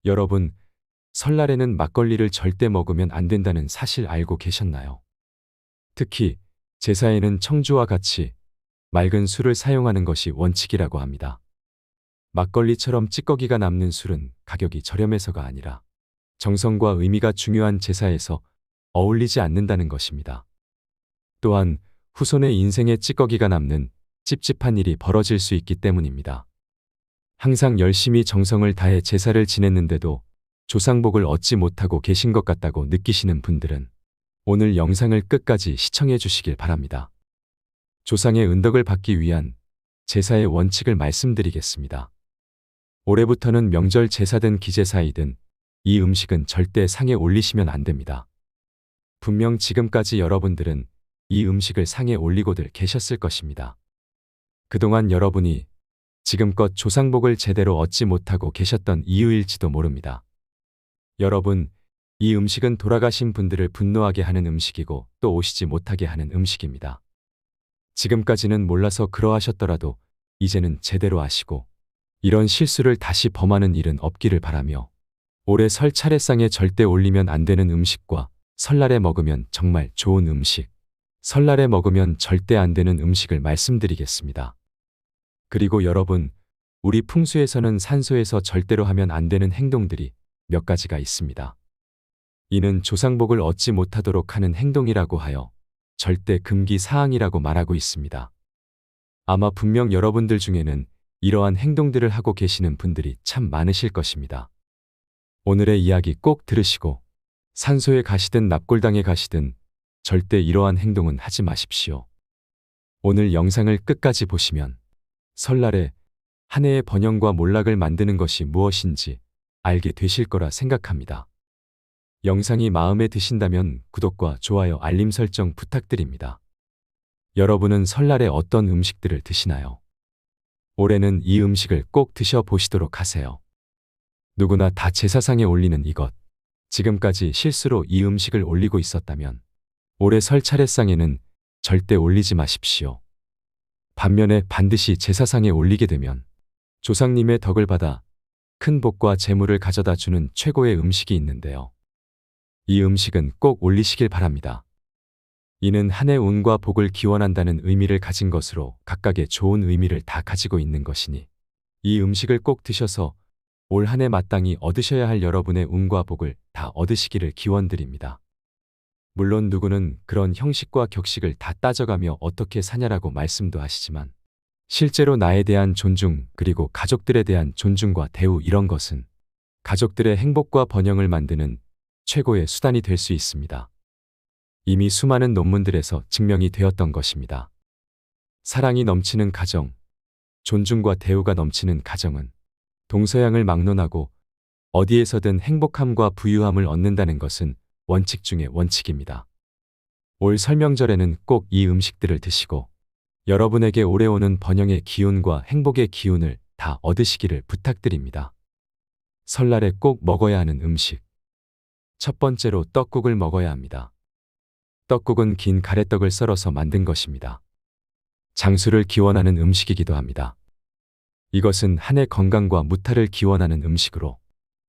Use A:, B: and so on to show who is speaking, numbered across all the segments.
A: 여러분, 설날에는 막걸리를 절대 먹으면 안 된다는 사실 알고 계셨나요? 특히 제사에는 청주와 같이 맑은 술을 사용하는 것이 원칙이라고 합니다. 막걸리처럼 찌꺼기가 남는 술은 가격이 저렴해서가 아니라 정성과 의미가 중요한 제사에서 어울리지 않는다는 것입니다. 또한 후손의 인생에 찌꺼기가 남는 찝찝한 일이 벌어질 수 있기 때문입니다. 항상 열심히 정성을 다해 제사를 지냈는데도 조상복을 얻지 못하고 계신 것 같다고 느끼시는 분들은 오늘 영상을 끝까지 시청해 주시길 바랍니다. 조상의 은덕을 받기 위한 제사의 원칙을 말씀드리겠습니다. 올해부터는 명절 제사든 기제사이든 이 음식은 절대 상에 올리시면 안 됩니다. 분명 지금까지 여러분들은 이 음식을 상에 올리고들 계셨을 것입니다. 그동안 여러분이 지금껏 조상복을 제대로 얻지 못하고 계셨던 이유일지도 모릅니다. 여러분, 이 음식은 돌아가신 분들을 분노하게 하는 음식이고 또 오시지 못하게 하는 음식입니다. 지금까지는 몰라서 그러하셨더라도 이제는 제대로 아시고 이런 실수를 다시 범하는 일은 없기를 바라며 올해 설 차례상에 절대 올리면 안 되는 음식과 설날에 먹으면 정말 좋은 음식, 설날에 먹으면 절대 안 되는 음식을 말씀드리겠습니다. 그리고 여러분, 우리 풍수에서는 산소에서 절대로 하면 안 되는 행동들이 몇 가지가 있습니다. 이는 조상복을 얻지 못하도록 하는 행동이라고 하여 절대 금기 사항이라고 말하고 있습니다. 아마 분명 여러분들 중에는 이러한 행동들을 하고 계시는 분들이 참 많으실 것입니다. 오늘의 이야기 꼭 들으시고 산소에 가시든 납골당에 가시든 절대 이러한 행동은 하지 마십시오. 오늘 영상을 끝까지 보시면 설날에 한 해의 번영과 몰락을 만드는 것이 무엇인지 알게 되실 거라 생각합니다. 영상이 마음에 드신다면 구독과 좋아요, 알림 설정 부탁드립니다. 여러분은 설날에 어떤 음식들을 드시나요? 올해는 이 음식을 꼭 드셔보시도록 하세요. 누구나 다 제사상에 올리는 이것, 지금까지 실수로 이 음식을 올리고 있었다면 올해 설 차례상에는 절대 올리지 마십시오. 반면에 반드시 제사상에 올리게 되면 조상님의 덕을 받아 큰 복과 재물을 가져다 주는 최고의 음식이 있는데요. 이 음식은 꼭 올리시길 바랍니다. 이는 한 해 운과 복을 기원한다는 의미를 가진 것으로 각각의 좋은 의미를 다 가지고 있는 것이니 이 음식을 꼭 드셔서 올 한 해 마땅히 얻으셔야 할 여러분의 운과 복을 다 얻으시기를 기원드립니다. 물론 누구는 그런 형식과 격식을 다 따져가며 어떻게 사냐라고 말씀도 하시지만 실제로 나에 대한 존중 그리고 가족들에 대한 존중과 대우 이런 것은 가족들의 행복과 번영을 만드는 최고의 수단이 될 수 있습니다. 이미 수많은 논문들에서 증명이 되었던 것입니다. 사랑이 넘치는 가정, 존중과 대우가 넘치는 가정은 동서양을 막론하고 어디에서든 행복함과 부유함을 얻는다는 것은 원칙 중의 원칙입니다. 올 설명절에는 꼭 이 음식들을 드시고 여러분에게 오래오는 번영의 기운과 행복의 기운을 다 얻으시기를 부탁드립니다. 설날에 꼭 먹어야 하는 음식. 첫 번째로 떡국을 먹어야 합니다. 떡국은 긴 가래떡을 썰어서 만든 것입니다. 장수를 기원하는 음식이기도 합니다. 이것은 한 해 건강과 무탈을 기원하는 음식으로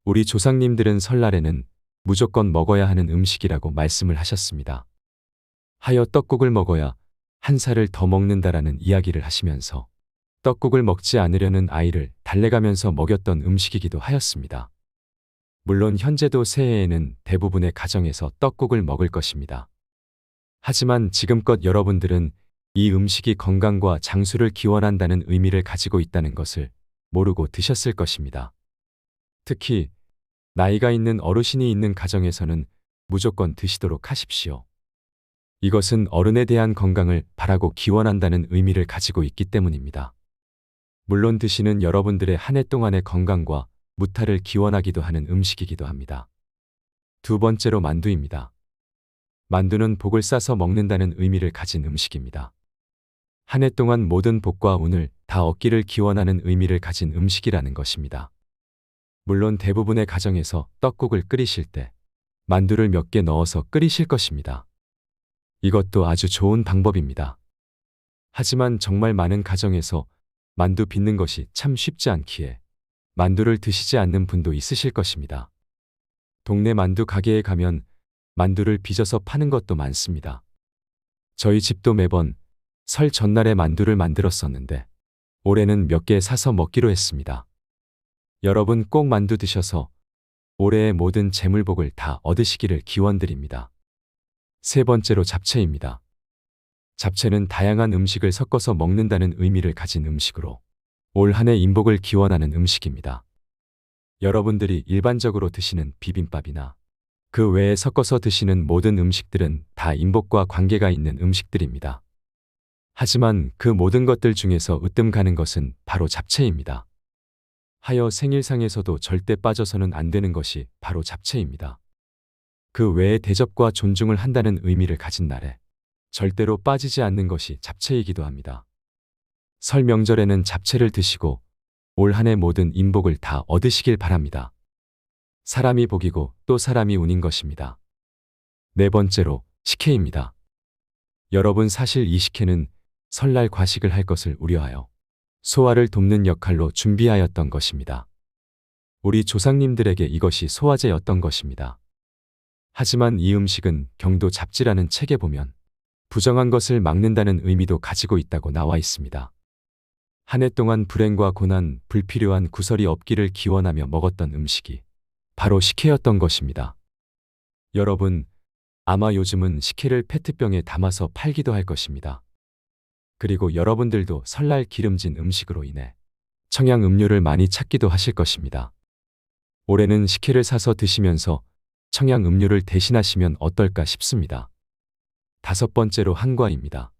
A: 우리 조상님들은 설날에는 무조건 먹어야 하는 음식이라고 말씀을 하셨습니다. 하여 떡국을 먹어야 한 살을 더 먹는다라는 이야기를 하시면서 떡국을 먹지 않으려는 아이를 달래가면서 먹였던 음식이기도 하였습니다. 물론 현재도 새해에는 대부분의 가정에서 떡국을 먹을 것입니다. 하지만 지금껏 여러분들은 이 음식이 건강과 장수를 기원한다는 의미를 가지고 있다는 것을 모르고 드셨을 것입니다. 특히 나이가 있는 어르신이 있는 가정에서는 무조건 드시도록 하십시오. 이것은 어른에 대한 건강을 바라고 기원한다는 의미를 가지고 있기 때문입니다. 물론 드시는 여러분들의 한 해 동안의 건강과 무탈을 기원하기도 하는 음식이기도 합니다. 두 번째로 만두입니다. 만두는 복을 싸서 먹는다는 의미를 가진 음식입니다. 한 해 동안 모든 복과 운을 다 얻기를 기원하는 의미를 가진 음식이라는 것입니다. 물론 대부분의 가정에서 떡국을 끓이실 때 만두를 몇 개 넣어서 끓이실 것입니다. 이것도 아주 좋은 방법입니다. 하지만 정말 많은 가정에서 만두 빚는 것이 참 쉽지 않기에 만두를 드시지 않는 분도 있으실 것입니다. 동네 만두 가게에 가면 만두를 빚어서 파는 것도 많습니다. 저희 집도 매번 설 전날에 만두를 만들었었는데 올해는 몇 개 사서 먹기로 했습니다. 여러분 꼭 만두 드셔서 올해의 모든 재물복을 다 얻으시기를 기원드립니다. 세 번째로 잡채입니다. 잡채는 다양한 음식을 섞어서 먹는다는 의미를 가진 음식으로 올 한 해 인복을 기원하는 음식입니다. 여러분들이 일반적으로 드시는 비빔밥이나 그 외에 섞어서 드시는 모든 음식들은 다 인복과 관계가 있는 음식들입니다. 하지만 그 모든 것들 중에서 으뜸 가는 것은 바로 잡채입니다. 하여 생일상에서도 절대 빠져서는 안 되는 것이 바로 잡채입니다. 그 외에 대접과 존중을 한다는 의미를 가진 날에 절대로 빠지지 않는 것이 잡채이기도 합니다. 설 명절에는 잡채를 드시고 올 한 해 모든 인복을 다 얻으시길 바랍니다. 사람이 복이고 또 사람이 운인 것입니다. 네 번째로 식혜입니다. 여러분 사실 이 식혜는 설날 과식을 할 것을 우려하여 소화를 돕는 역할로 준비하였던 것입니다. 우리 조상님들에게 이것이 소화제였던 것입니다. 하지만 이 음식은 경도 잡지라는 책에 보면 부정한 것을 막는다는 의미도 가지고 있다고 나와 있습니다. 한 해 동안 불행과 고난, 불필요한 구설이 없기를 기원하며 먹었던 음식이 바로 식혜였던 것입니다. 여러분, 아마 요즘은 식혜를 페트병에 담아서 팔기도 할 것입니다. 그리고 여러분들도 설날 기름진 음식으로 인해 청양 음료를 많이 찾기도 하실 것입니다. 올해는 식혜를 사서 드시면서 청양 음료를 대신하시면 어떨까 싶습니다. 다섯 번째로 한과입니다.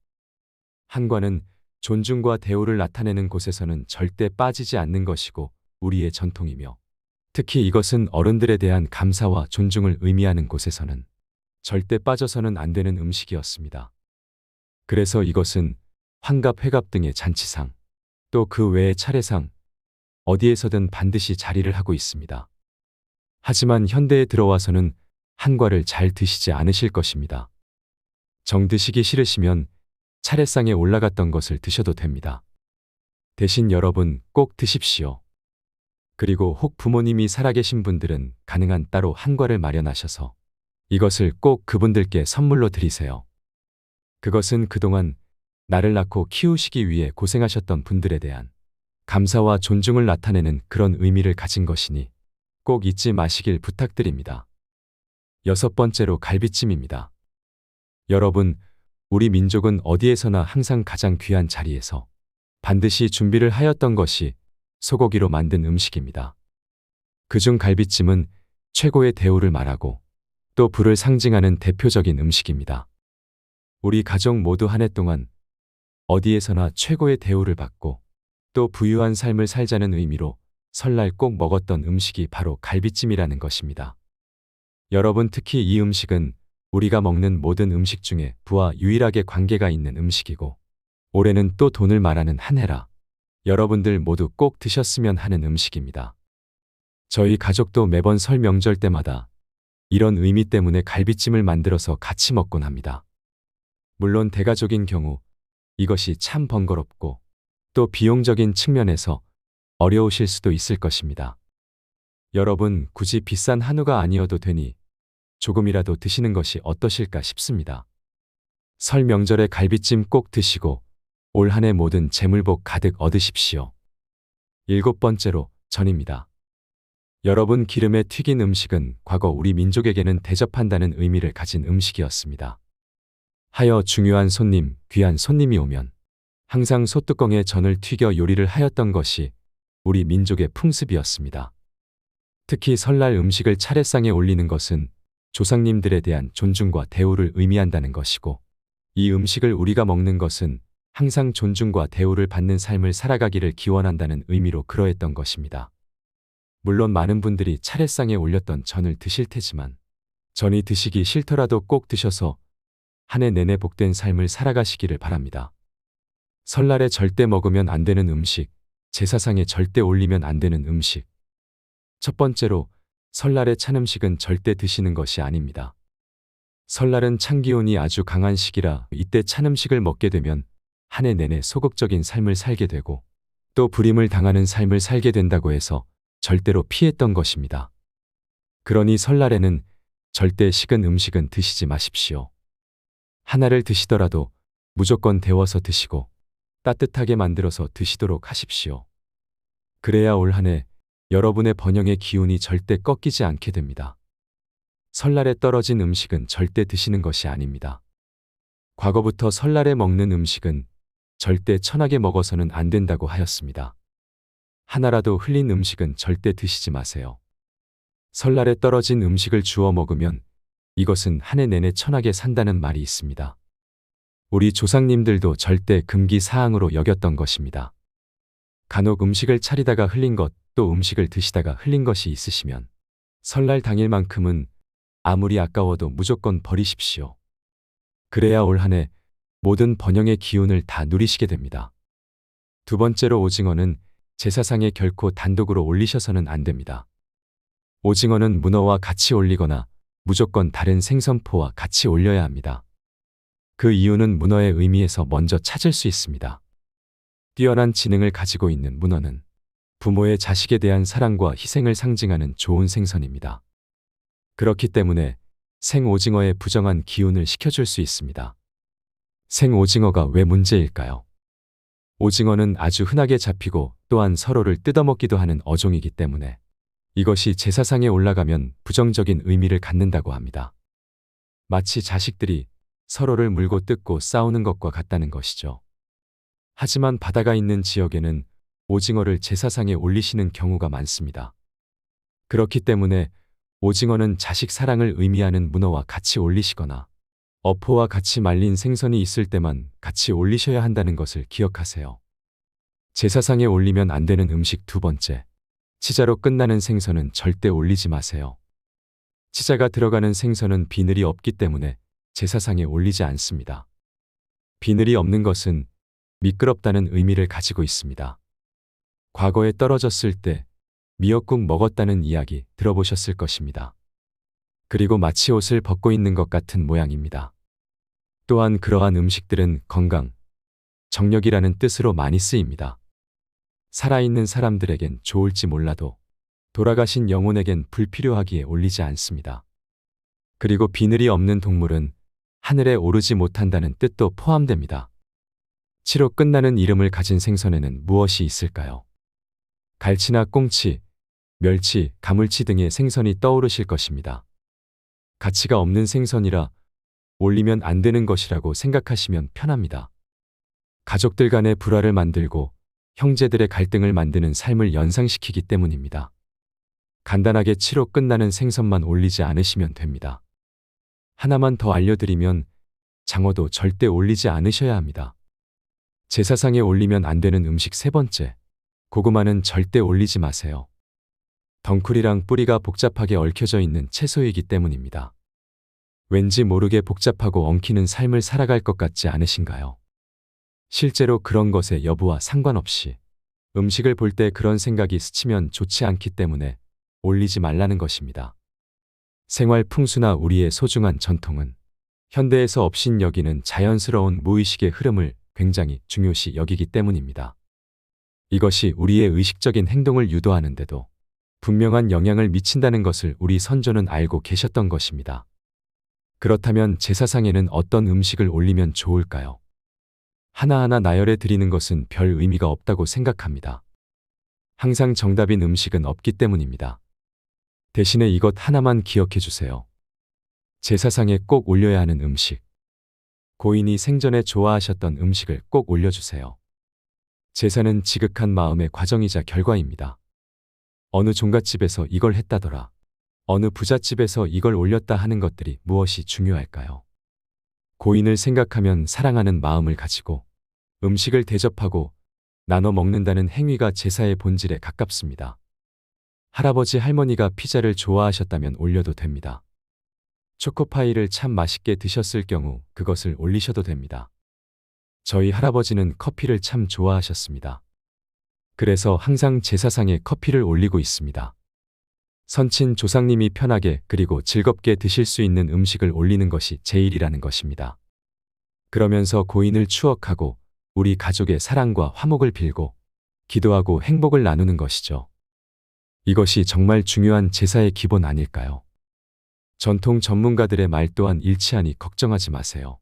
A: 한과는 존중과 대우를 나타내는 곳에서는 절대 빠지지 않는 것이고 우리의 전통이며 특히 이것은 어른들에 대한 감사와 존중을 의미하는 곳에서는 절대 빠져서는 안 되는 음식이었습니다. 그래서 이것은 환갑, 회갑 등의 잔치상, 또 그 외의 차례상, 어디에서든 반드시 자리를 하고 있습니다. 하지만 현대에 들어와서는 한과를 잘 드시지 않으실 것입니다. 정 드시기 싫으시면 차례상에 올라갔던 것을 드셔도 됩니다. 대신 여러분 꼭 드십시오. 그리고 혹 부모님이 살아계신 분들은 가능한 따로 한과를 마련하셔서 이것을 꼭 그분들께 선물로 드리세요. 그것은 그동안 나를 낳고 키우시기 위해 고생하셨던 분들에 대한 감사와 존중을 나타내는 그런 의미를 가진 것이니 꼭 잊지 마시길 부탁드립니다. 여섯 번째로 갈비찜입니다. 여러분, 우리 민족은 어디에서나 항상 가장 귀한 자리에서 반드시 준비를 하였던 것이 소고기로 만든 음식입니다. 그중 갈비찜은 최고의 대우를 말하고 또 부를 상징하는 대표적인 음식입니다. 우리 가족 모두 한 해 동안 어디에서나 최고의 대우를 받고 또 부유한 삶을 살자는 의미로 설날 꼭 먹었던 음식이 바로 갈비찜이라는 것입니다. 여러분 특히 이 음식은 우리가 먹는 모든 음식 중에 부와 유일하게 관계가 있는 음식이고 올해는 또 돈을 말하는 한 해라 여러분들 모두 꼭 드셨으면 하는 음식입니다. 저희 가족도 매번 설 명절 때마다 이런 의미 때문에 갈비찜을 만들어서 같이 먹곤 합니다. 물론 대가족인 경우 이것이 참 번거롭고 또 비용적인 측면에서 어려우실 수도 있을 것입니다. 여러분 굳이 비싼 한우가 아니어도 되니 조금이라도 드시는 것이 어떠실까 싶습니다. 설 명절에 갈비찜 꼭 드시고 올 한 해 모든 재물복 가득 얻으십시오. 일곱 번째로 전입니다. 여러분 기름에 튀긴 음식은 과거 우리 민족에게는 대접한다는 의미를 가진 음식이었습니다. 하여 중요한 손님, 귀한 손님이 오면 항상 솥뚜껑에 전을 튀겨 요리를 하였던 것이 우리 민족의 풍습이었습니다. 특히 설날 음식을 차례상에 올리는 것은 조상님들에 대한 존중과 대우를 의미한다는 것이고 이 음식을 우리가 먹는 것은 항상 존중과 대우를 받는 삶을 살아가기를 기원한다는 의미로 그러했던 것입니다. 물론 많은 분들이 차례상에 올렸던 전을 드실 테지만 전이 드시기 싫더라도 꼭 드셔서 한 해 내내 복된 삶을 살아가시기를 바랍니다. 설날에 절대 먹으면 안 되는 음식, 제사상에 절대 올리면 안 되는 음식. 첫 번째로 설날에 찬 음식은 절대 드시는 것이 아닙니다. 설날은 찬기운이 아주 강한 시기라 이때 찬 음식을 먹게 되면 한 해 내내 소극적인 삶을 살게 되고 또 불임을 당하는 삶을 살게 된다고 해서 절대로 피했던 것입니다. 그러니 설날에는 절대 식은 음식은 드시지 마십시오. 하나를 드시더라도 무조건 데워서 드시고 따뜻하게 만들어서 드시도록 하십시오. 그래야 올 한 해 여러분의 번영의 기운이 절대 꺾이지 않게 됩니다. 설날에 떨어진 음식은 절대 드시는 것이 아닙니다. 과거부터 설날에 먹는 음식은 절대 천하게 먹어서는 안 된다고 하였습니다. 하나라도 흘린 음식은 절대 드시지 마세요. 설날에 떨어진 음식을 주워 먹으면 이것은 한 해 내내 천하게 산다는 말이 있습니다. 우리 조상님들도 절대 금기 사항으로 여겼던 것입니다. 간혹 음식을 차리다가 흘린 것, 또 음식을 드시다가 흘린 것이 있으시면 설날 당일만큼은 아무리 아까워도 무조건 버리십시오. 그래야 올 한 해 모든 번영의 기운을 다 누리시게 됩니다. 두 번째로 오징어는 제사상에 결코 단독으로 올리셔서는 안 됩니다. 오징어는 문어와 같이 올리거나 무조건 다른 생선포와 같이 올려야 합니다. 그 이유는 문어의 의미에서 먼저 찾을 수 있습니다. 뛰어난 지능을 가지고 있는 문어는 부모의 자식에 대한 사랑과 희생을 상징하는 좋은 생선입니다. 그렇기 때문에 생오징어의 부정한 기운을 식혀줄 수 있습니다. 생오징어가 왜 문제일까요? 오징어는 아주 흔하게 잡히고 또한 서로를 뜯어먹기도 하는 어종이기 때문에 이것이 제사상에 올라가면 부정적인 의미를 갖는다고 합니다. 마치 자식들이 서로를 물고 뜯고 싸우는 것과 같다는 것이죠. 하지만 바다가 있는 지역에는 오징어를 제사상에 올리시는 경우가 많습니다. 그렇기 때문에 오징어는 자식 사랑을 의미하는 문어와 같이 올리시거나 어포와 같이 말린 생선이 있을 때만 같이 올리셔야 한다는 것을 기억하세요. 제사상에 올리면 안 되는 음식 두 번째, 치자로 끝나는 생선은 절대 올리지 마세요. 치자가 들어가는 생선은 비늘이 없기 때문에 제사상에 올리지 않습니다. 비늘이 없는 것은 미끄럽다는 의미를 가지고 있습니다. 과거에 떨어졌을 때 미역국 먹었다는 이야기 들어보셨을 것입니다. 그리고 마치 옷을 벗고 있는 것 같은 모양입니다. 또한 그러한 음식들은 건강, 정력이라는 뜻으로 많이 쓰입니다. 살아있는 사람들에겐 좋을지 몰라도 돌아가신 영혼에겐 불필요하기에 올리지 않습니다. 그리고 비늘이 없는 동물은 하늘에 오르지 못한다는 뜻도 포함됩니다. 치로 끝나는 이름을 가진 생선에는 무엇이 있을까요? 갈치나 꽁치, 멸치, 가물치 등의 생선이 떠오르실 것입니다. 가치가 없는 생선이라 올리면 안 되는 것이라고 생각하시면 편합니다. 가족들 간의 불화를 만들고 형제들의 갈등을 만드는 삶을 연상시키기 때문입니다. 간단하게 치로 끝나는 생선만 올리지 않으시면 됩니다. 하나만 더 알려드리면 장어도 절대 올리지 않으셔야 합니다. 제사상에 올리면 안 되는 음식 세 번째, 고구마는 절대 올리지 마세요. 덩쿨이랑 뿌리가 복잡하게 얽혀져 있는 채소이기 때문입니다. 왠지 모르게 복잡하고 엉키는 삶을 살아갈 것 같지 않으신가요? 실제로 그런 것의 여부와 상관없이 음식을 볼 때 그런 생각이 스치면 좋지 않기 때문에 올리지 말라는 것입니다. 생활 풍수나 우리의 소중한 전통은 현대에서 없인 여기는 자연스러운 무의식의 흐름을 굉장히 중요시 여기기 때문입니다. 이것이 우리의 의식적인 행동을 유도하는데도 분명한 영향을 미친다는 것을 우리 선조는 알고 계셨던 것입니다. 그렇다면 제사상에는 어떤 음식을 올리면 좋을까요? 하나하나 나열해 드리는 것은 별 의미가 없다고 생각합니다. 항상 정답인 음식은 없기 때문입니다. 대신에 이것 하나만 기억해 주세요. 제사상에 꼭 올려야 하는 음식. 고인이 생전에 좋아하셨던 음식을 꼭 올려주세요. 제사는 지극한 마음의 과정이자 결과입니다. 어느 종갓집에서 이걸 했다더라. 어느 부잣집에서 이걸 올렸다 하는 것들이 무엇이 중요할까요? 고인을 생각하면 사랑하는 마음을 가지고 음식을 대접하고 나눠 먹는다는 행위가 제사의 본질에 가깝습니다. 할아버지 할머니가 피자를 좋아하셨다면 올려도 됩니다. 초코파이를 참 맛있게 드셨을 경우 그것을 올리셔도 됩니다. 저희 할아버지는 커피를 참 좋아하셨습니다. 그래서 항상 제사상에 커피를 올리고 있습니다. 선친 조상님이 편하게 그리고 즐겁게 드실 수 있는 음식을 올리는 것이 제일이라는 것입니다. 그러면서 고인을 추억하고 우리 가족의 사랑과 화목을 빌고 기도하고 행복을 나누는 것이죠. 이것이 정말 중요한 제사의 기본 아닐까요? 전통 전문가들의 말 또한 일치하니 걱정하지 마세요.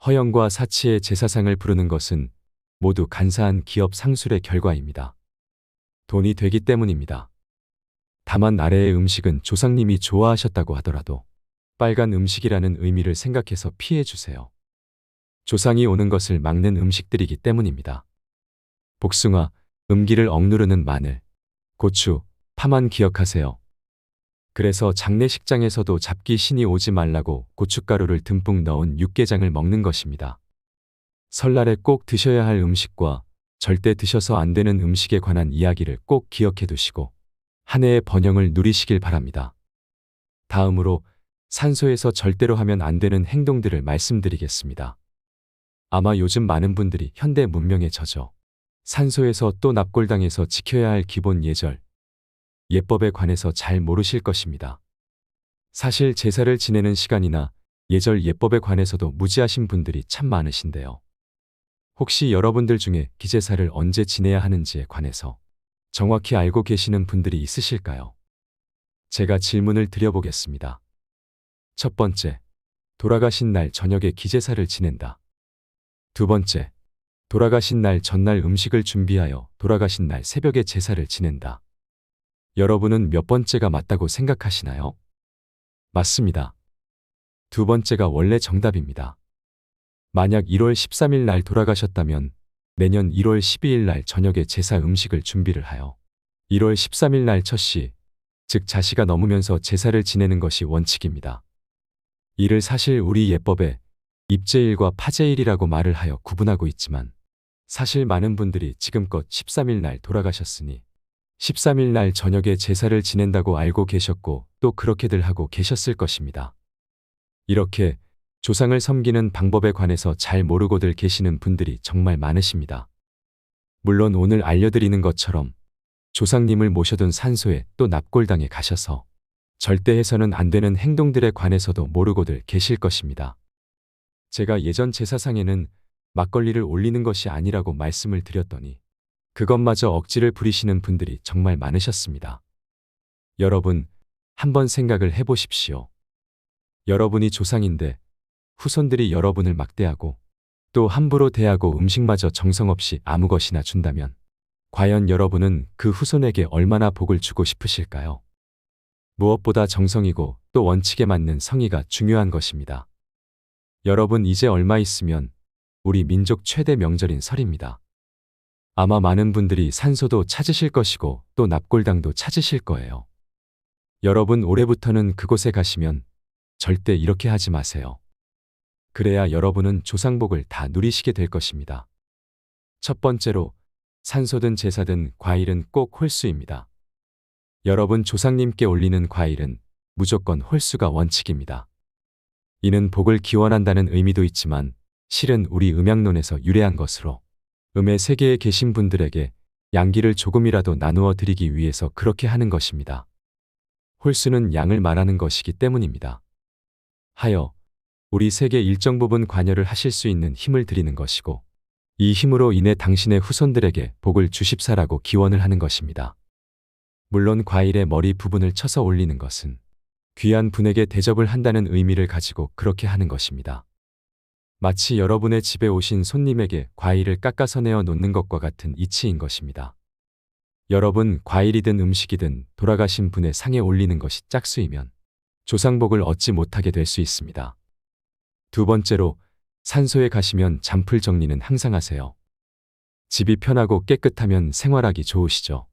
A: 허영과 사치의 제사상을 부르는 것은 모두 간사한 기업 상술의 결과입니다. 돈이 되기 때문입니다. 다만 아래의 음식은 조상님이 좋아하셨다고 하더라도 빨간 음식이라는 의미를 생각해서 피해 주세요. 조상이 오는 것을 막는 음식들이기 때문입니다. 복숭아, 음기를 억누르는 마늘, 고추, 파만 기억하세요. 그래서 장례식장에서도 잡기 신이 오지 말라고 고춧가루를 듬뿍 넣은 육개장을 먹는 것입니다. 설날에 꼭 드셔야 할 음식과 절대 드셔서 안 되는 음식에 관한 이야기를 꼭 기억해 두시고 한 해의 번영을 누리시길 바랍니다. 다음으로 산소에서 절대로 하면 안 되는 행동들을 말씀드리겠습니다. 아마 요즘 많은 분들이 현대 문명에 젖어 산소에서 또 납골당에서 지켜야 할 기본 예절, 예법에 관해서 잘 모르실 것입니다. 사실 제사를 지내는 시간이나 예절 예법에 관해서도 무지하신 분들이 참 많으신데요. 혹시 여러분들 중에 기제사를 언제 지내야 하는지에 관해서 정확히 알고 계시는 분들이 있으실까요? 제가 질문을 드려보겠습니다. 첫 번째, 돌아가신 날 저녁에 기제사를 지낸다. 두 번째, 돌아가신 날 전날 음식을 준비하여 돌아가신 날 새벽에 제사를 지낸다. 여러분은 몇 번째가 맞다고 생각하시나요? 맞습니다. 두 번째가 원래 정답입니다. 만약 1월 13일 날 돌아가셨다면 내년 1월 12일 날 저녁에 제사 음식을 준비를 하여 1월 13일 날 첫시, 즉 자시가 넘으면서 제사를 지내는 것이 원칙입니다. 이를 사실 우리 예법에 입제일과 파제일이라고 말을 하여 구분하고 있지만 사실 많은 분들이 지금껏 13일 날 돌아가셨으니 13일 날 저녁에 제사를 지낸다고 알고 계셨고 또 그렇게들 하고 계셨을 것입니다. 이렇게 조상을 섬기는 방법에 관해서 잘 모르고들 계시는 분들이 정말 많으십니다. 물론 오늘 알려드리는 것처럼 조상님을 모셔둔 산소에 또 납골당에 가셔서 절대 해서는 안 되는 행동들에 관해서도 모르고들 계실 것입니다. 제가 예전 제사상에는 막걸리를 올리는 것이 아니라고 말씀을 드렸더니 그것마저 억지를 부리시는 분들이 정말 많으셨습니다. 여러분, 한번 생각을 해보십시오. 여러분이 조상인데 후손들이 여러분을 막대하고 또 함부로 대하고 음식마저 정성 없이 아무 것이나 준다면 과연 여러분은 그 후손에게 얼마나 복을 주고 싶으실까요? 무엇보다 정성이고 또 원칙에 맞는 성의가 중요한 것입니다. 여러분 이제 얼마 있으면 우리 민족 최대 명절인 설입니다. 아마 많은 분들이 산소도 찾으실 것이고 또 납골당도 찾으실 거예요. 여러분 올해부터는 그곳에 가시면 절대 이렇게 하지 마세요. 그래야 여러분은 조상복을 다 누리시게 될 것입니다. 첫 번째로 산소든 제사든 과일은 꼭 홀수입니다. 여러분 조상님께 올리는 과일은 무조건 홀수가 원칙입니다. 이는 복을 기원한다는 의미도 있지만 실은 우리 음양론에서 유래한 것으로 음의 세계에 계신 분들에게 양기를 조금이라도 나누어 드리기 위해서 그렇게 하는 것입니다. 홀수는 양을 말하는 것이기 때문입니다. 하여 우리 세계 일정 부분 관여를 하실 수 있는 힘을 드리는 것이고 이 힘으로 인해 당신의 후손들에게 복을 주십사라고 기원을 하는 것입니다. 물론 과일의 머리 부분을 쳐서 올리는 것은 귀한 분에게 대접을 한다는 의미를 가지고 그렇게 하는 것입니다. 마치 여러분의 집에 오신 손님에게 과일을 깎아서 내어 놓는 것과 같은 이치인 것입니다. 여러분 과일이든 음식이든 돌아가신 분의 상에 올리는 것이 짝수이면 조상복을 얻지 못하게 될 수 있습니다. 두 번째로 산소에 가시면 잔풀 정리는 항상 하세요. 집이 편하고 깨끗하면 생활하기 좋으시죠.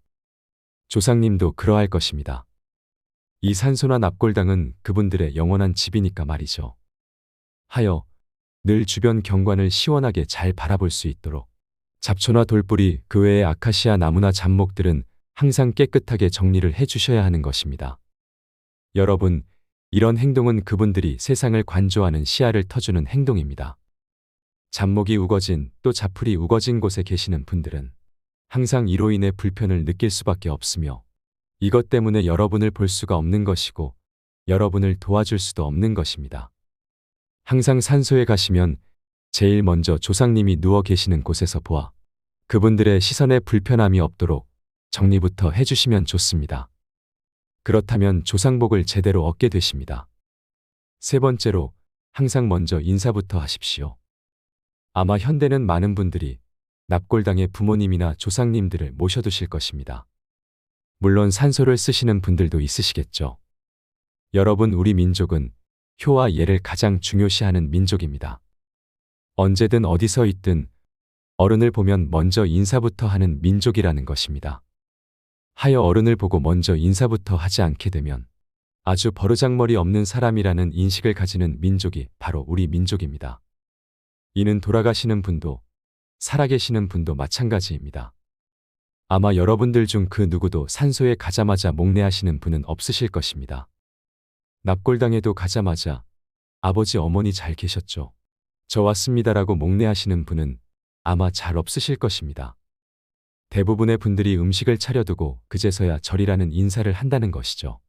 A: 조상님도 그러할 것입니다. 이 산소나 납골당은 그분들의 영원한 집이니까 말이죠. 하여 늘 주변 경관을 시원하게 잘 바라볼 수 있도록 잡초나 돌뿌리 그 외의 아카시아 나무나 잡목들은 항상 깨끗하게 정리를 해주셔야 하는 것입니다. 여러분, 이런 행동은 그분들이 세상을 관조하는 시야를 터주는 행동입니다. 잡목이 우거진 또 잡풀이 우거진 곳에 계시는 분들은 항상 이로 인해 불편을 느낄 수밖에 없으며 이것 때문에 여러분을 볼 수가 없는 것이고 여러분을 도와줄 수도 없는 것입니다. 항상 산소에 가시면 제일 먼저 조상님이 누워 계시는 곳에서 보아 그분들의 시선에 불편함이 없도록 정리부터 해주시면 좋습니다. 그렇다면 조상복을 제대로 얻게 되십니다. 세 번째로, 항상 먼저 인사부터 하십시오. 아마 현대는 많은 분들이 납골당의 부모님이나 조상님들을 모셔두실 것입니다. 물론 산소를 쓰시는 분들도 있으시겠죠. 여러분, 우리 민족은 효와 예를 가장 중요시하는 민족입니다. 언제든 어디서 있든 어른을 보면 먼저 인사부터 하는 민족이라는 것입니다. 하여 어른을 보고 먼저 인사부터 하지 않게 되면 아주 버르장머리 없는 사람이라는 인식을 가지는 민족이 바로 우리 민족입니다. 이는 돌아가시는 분도 살아계시는 분도 마찬가지입니다. 아마 여러분들 중 그 누구도 산소에 가자마자 목례하시는 분은 없으실 것입니다. 납골당에도 가자마자 아버지 어머니 잘 계셨죠? 저 왔습니다라고 목례하시는 분은 아마 잘 없으실 것입니다. 대부분의 분들이 음식을 차려두고 그제서야 절이라는 인사를 한다는 것이죠.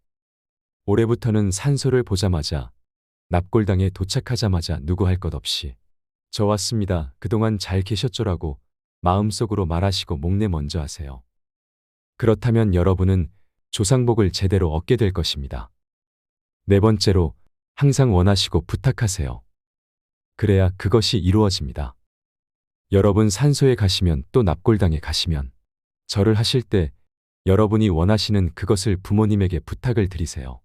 A: 올해부터는 산소를 보자마자 납골당에 도착하자마자 누구 할 것 없이 저 왔습니다. 그동안 잘 계셨죠라고 마음속으로 말하시고 목례 먼저 하세요. 그렇다면 여러분은 조상복을 제대로 얻게 될 것입니다. 네 번째로, 항상 원하시고 부탁하세요. 그래야 그것이 이루어집니다. 여러분 산소에 가시면 또 납골당에 가시면 절을 하실 때 여러분이 원하시는 그것을 부모님에게 부탁을 드리세요.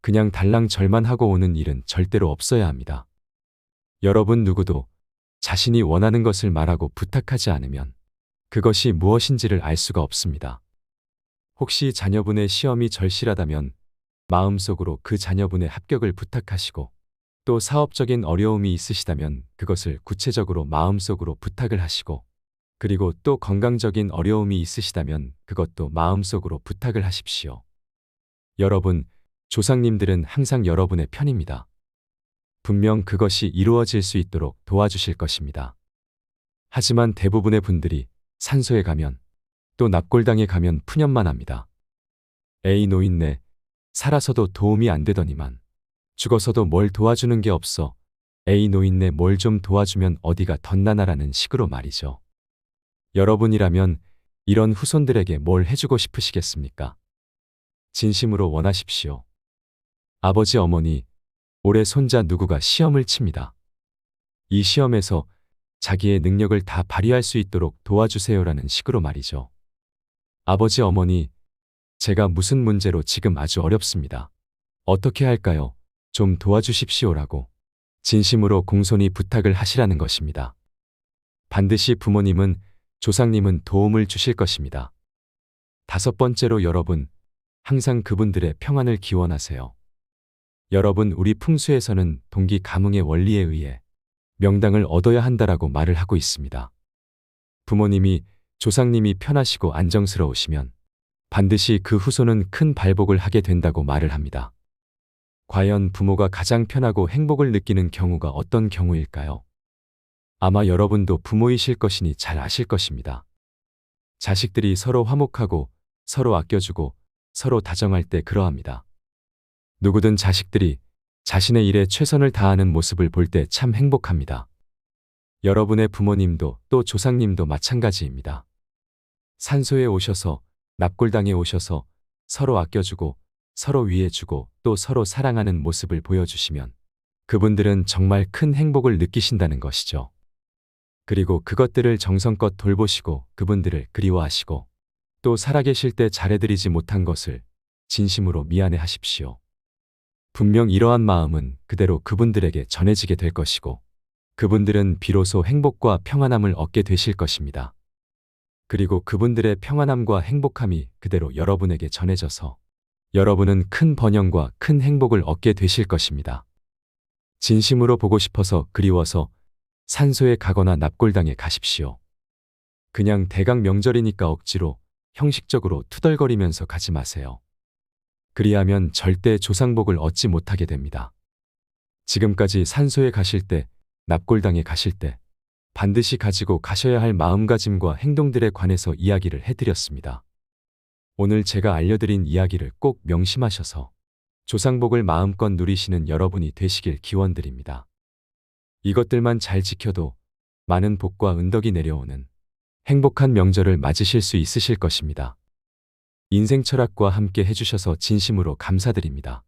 A: 그냥 달랑 절만 하고 오는 일은 절대로 없어야 합니다. 여러분 누구도 자신이 원하는 것을 말하고 부탁하지 않으면 그것이 무엇인지를 알 수가 없습니다. 혹시 자녀분의 시험이 절실하다면 마음속으로 그 자녀분의 합격을 부탁하시고, 또 사업적인 어려움이 있으시다면 그것을 구체적으로 마음속으로 부탁을 하시고, 그리고 또 건강적인 어려움이 있으시다면 그것도 마음속으로 부탁을 하십시오. 여러분, 조상님들은 항상 여러분의 편입니다. 분명 그것이 이루어질 수 있도록 도와주실 것입니다. 하지만 대부분의 분들이 산소에 가면 또 납골당에 가면 푸념만 합니다. 에이 노인네, 살아서도 도움이 안 되더니만 죽어서도 뭘 도와주는 게 없어. 에이 노인네 뭘 좀 도와주면 어디가 덧나나라는 식으로 말이죠. 여러분이라면 이런 후손들에게 뭘 해주고 싶으시겠습니까? 진심으로 원하십시오. 아버지 어머니, 올해 손자 누구가 시험을 칩니다. 이 시험에서 자기의 능력을 다 발휘할 수 있도록 도와주세요라는 식으로 말이죠. 아버지 어머니, 제가 무슨 문제로 지금 아주 어렵습니다. 어떻게 할까요? 좀 도와주십시오라고 진심으로 공손히 부탁을 하시라는 것입니다. 반드시 부모님은, 조상님은 도움을 주실 것입니다. 다섯 번째로, 여러분, 항상 그분들의 평안을 기원하세요. 여러분, 우리 풍수에서는 동기 가뭉의 원리에 의해 명당을 얻어야 한다라고 말을 하고 있습니다. 부모님이, 조상님이 편하시고 안정스러우시면 반드시 그 후손은 큰 발복을 하게 된다고 말을 합니다. 과연 부모가 가장 편하고 행복을 느끼는 경우가 어떤 경우일까요? 아마 여러분도 부모이실 것이니 잘 아실 것입니다. 자식들이 서로 화목하고 서로 아껴주고 서로 다정할 때 그러합니다. 누구든 자식들이 자신의 일에 최선을 다하는 모습을 볼 때 참 행복합니다. 여러분의 부모님도 또 조상님도 마찬가지입니다. 산소에 오셔서, 납골당에 오셔서 서로 아껴주고 서로 위해주고 또 서로 사랑하는 모습을 보여주시면 그분들은 정말 큰 행복을 느끼신다는 것이죠. 그리고 그것들을 정성껏 돌보시고 그분들을 그리워하시고 또 살아계실 때 잘해드리지 못한 것을 진심으로 미안해 하십시오. 분명 이러한 마음은 그대로 그분들에게 전해지게 될 것이고 그분들은 비로소 행복과 평안함을 얻게 되실 것입니다. 그리고 그분들의 평안함과 행복함이 그대로 여러분에게 전해져서 여러분은 큰 번영과 큰 행복을 얻게 되실 것입니다. 진심으로 보고 싶어서 그리워서 산소에 가거나 납골당에 가십시오. 그냥 대강 명절이니까 억지로 형식적으로 투덜거리면서 가지 마세요. 그리하면 절대 조상복을 얻지 못하게 됩니다. 지금까지 산소에 가실 때, 납골당에 가실 때 반드시 가지고 가셔야 할 마음가짐과 행동들에 관해서 이야기를 해드렸습니다. 오늘 제가 알려드린 이야기를 꼭 명심하셔서 조상복을 마음껏 누리시는 여러분이 되시길 기원드립니다. 이것들만 잘 지켜도 많은 복과 은덕이 내려오는 행복한 명절을 맞으실 수 있으실 것입니다. 인생 철학과 함께 해주셔서 진심으로 감사드립니다.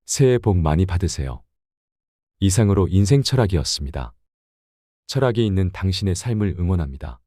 A: 새해 복 많이 받으세요. 이상으로 인생 철학이었습니다. 철학이 있는 당신의 삶을 응원합니다.